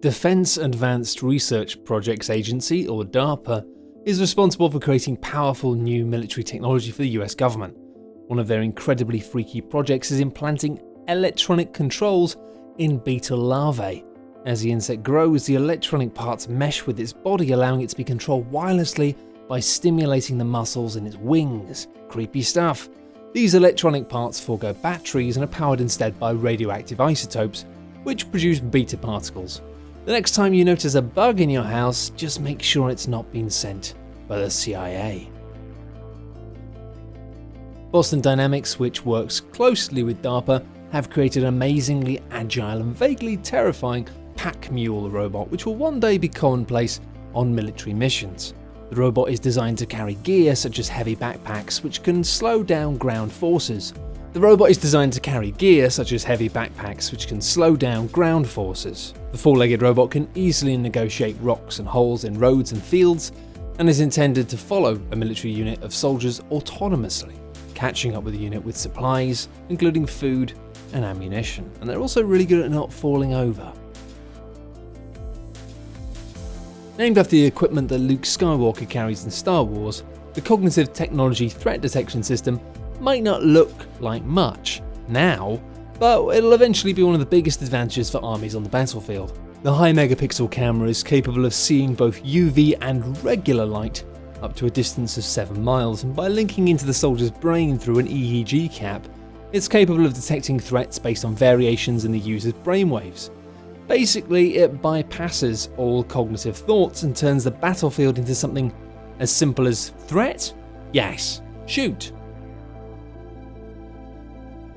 Defense Advanced Research Projects Agency, or DARPA, is responsible for creating powerful new military technology for the US government. One of their incredibly freaky projects is implanting electronic controls in beetle larvae. As the insect grows, the electronic parts mesh with its body, allowing it to be controlled wirelessly by stimulating the muscles in its wings. Creepy stuff. These electronic parts forego batteries and are powered instead by radioactive isotopes, which produce beta particles. The next time you notice a bug in your house, just make sure it's not been sent by the CIA. Boston Dynamics, which works closely with DARPA, have created an amazingly agile and vaguely terrifying pack mule robot, which will one day be commonplace on military missions. The robot is designed to carry gear such as heavy backpacks, which can slow down ground forces. The four-legged robot can easily negotiate rocks and holes in roads and fields, and is intended to follow a military unit of soldiers autonomously, catching up with the unit with supplies, including food and ammunition. And they're also really good at not falling over. Named after the equipment that Luke Skywalker carries in Star Wars, the Cognitive Technology Threat Detection System might not look like much now, but it'll eventually be one of the biggest advantages for armies on the battlefield. The high megapixel camera is capable of seeing both UV and regular light up to a distance of 7 miles, and by linking into the soldier's brain through an EEG cap, it's capable of detecting threats based on variations in the user's brainwaves. Basically, it bypasses all cognitive thoughts and turns the battlefield into something as simple as threat? Yes, shoot.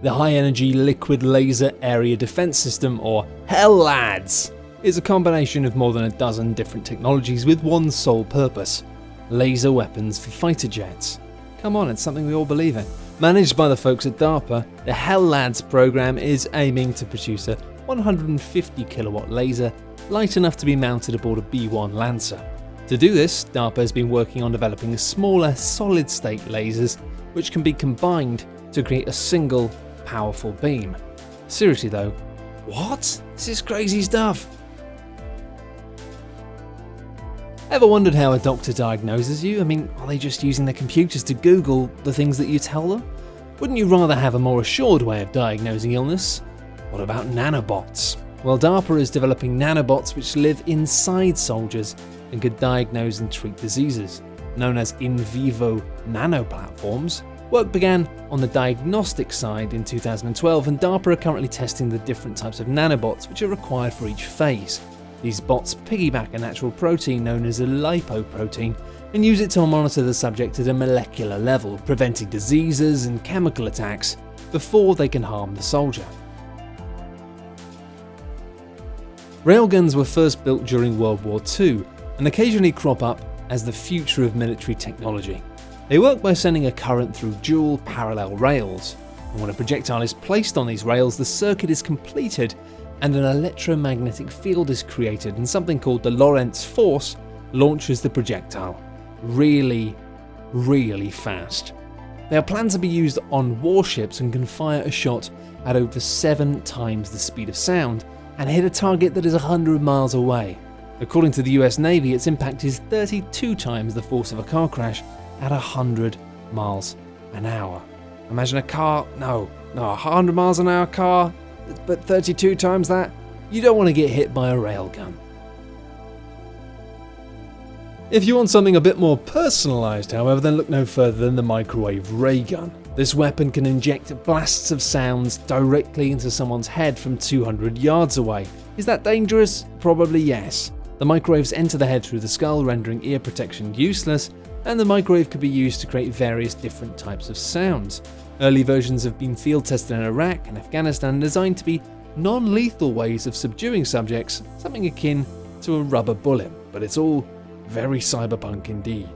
The High-Energy Liquid Laser Area Defense System, or HELLADS, is a combination of more than a dozen different technologies with one sole purpose: laser weapons for fighter jets. Come on, it's something we all believe in. Managed by the folks at DARPA, the HELLADS program is aiming to produce a 150 kilowatt laser light enough to be mounted aboard a B-1 Lancer. To do this, DARPA has been working on developing smaller solid-state lasers which can be combined to create a single powerful beam. Seriously though, what? This is crazy stuff. Ever wondered how a doctor diagnoses you? I mean, are they just using their computers to Google the things that you tell them? Wouldn't you rather have a more assured way of diagnosing illness? What about nanobots? Well, DARPA is developing nanobots which live inside soldiers and could diagnose and treat diseases. Known as in vivo nanoplatforms, work began on the diagnostic side in 2012, and DARPA are currently testing the different types of nanobots which are required for each phase. These bots piggyback a natural protein known as a lipoprotein and use it to monitor the subject at a molecular level, preventing diseases and chemical attacks before they can harm the soldier. Railguns were first built during World War II and occasionally crop up as the future of military technology. They work by sending a current through dual parallel rails, and when a projectile is placed on these rails, the circuit is completed and an electromagnetic field is created, and something called the Lorentz force launches the projectile really, really fast. They are planned to be used on warships and can fire a shot at over 7 times the speed of sound and hit a target that is 100 miles away. According to the US Navy, its impact is 32 times the force of a car crash at 100 miles an hour. Imagine a 100 miles an hour car, but 32 times that? You don't want to get hit by a railgun. If you want something a bit more personalised, however, then look no further than the microwave ray gun. This weapon can inject blasts of sounds directly into someone's head from 200 yards away. Is that dangerous? Probably yes. The microwaves enter the head through the skull, rendering ear protection useless, and the microwave could be used to create various different types of sounds. Early versions have been field tested in Iraq and Afghanistan, designed to be non-lethal ways of subduing subjects, something akin to a rubber bullet, but it's all very cyberpunk indeed.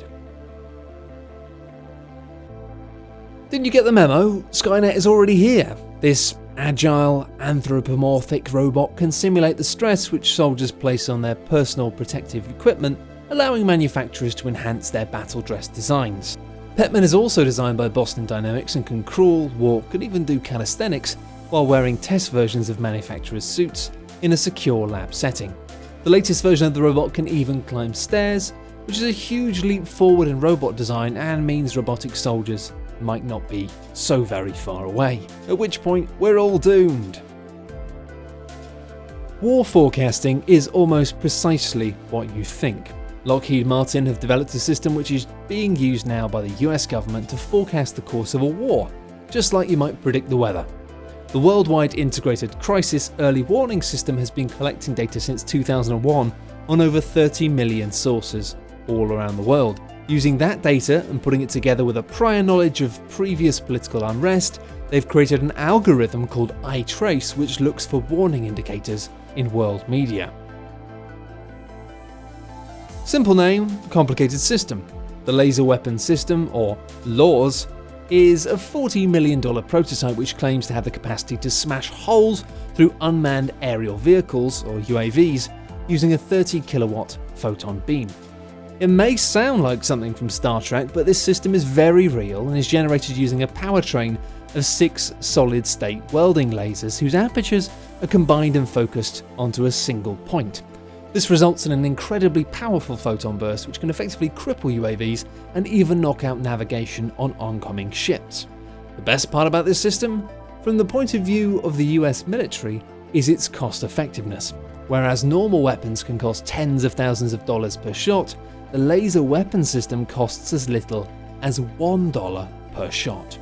Didn't you get the memo? Skynet is already here. This agile, anthropomorphic robot can simulate the stress which soldiers place on their personal protective equipment, allowing manufacturers to enhance their battle dress designs. Petman is also designed by Boston Dynamics and can crawl, walk, and even do calisthenics while wearing test versions of manufacturers' suits in a secure lab setting. The latest version of the robot can even climb stairs, which is a huge leap forward in robot design and means robotic soldiers might not be so very far away, at which point we're all doomed. War forecasting is almost precisely what you think. Lockheed Martin have developed a system which is being used now by the US government to forecast the course of a war, just like you might predict the weather. The Worldwide Integrated Crisis Early Warning System has been collecting data since 2001 on over 30 million sources all around the world. Using that data and putting it together with a prior knowledge of previous political unrest, they've created an algorithm called iTrace which looks for warning indicators in world media. Simple name, complicated system. The Laser Weapon System, or LAWS, is a $40 million prototype which claims to have the capacity to smash holes through unmanned aerial vehicles, or UAVs, using a 30 kilowatt photon beam. It may sound like something from Star Trek, but this system is very real and is generated using a powertrain of 6 solid-state welding lasers whose apertures are combined and focused onto a single point. This results in an incredibly powerful photon burst which can effectively cripple UAVs and even knock out navigation on oncoming ships. The best part about this system, from the point of view of the US military, is its cost effectiveness. Whereas normal weapons can cost tens of thousands of dollars per shot, the laser weapon system costs as little as $1 per shot.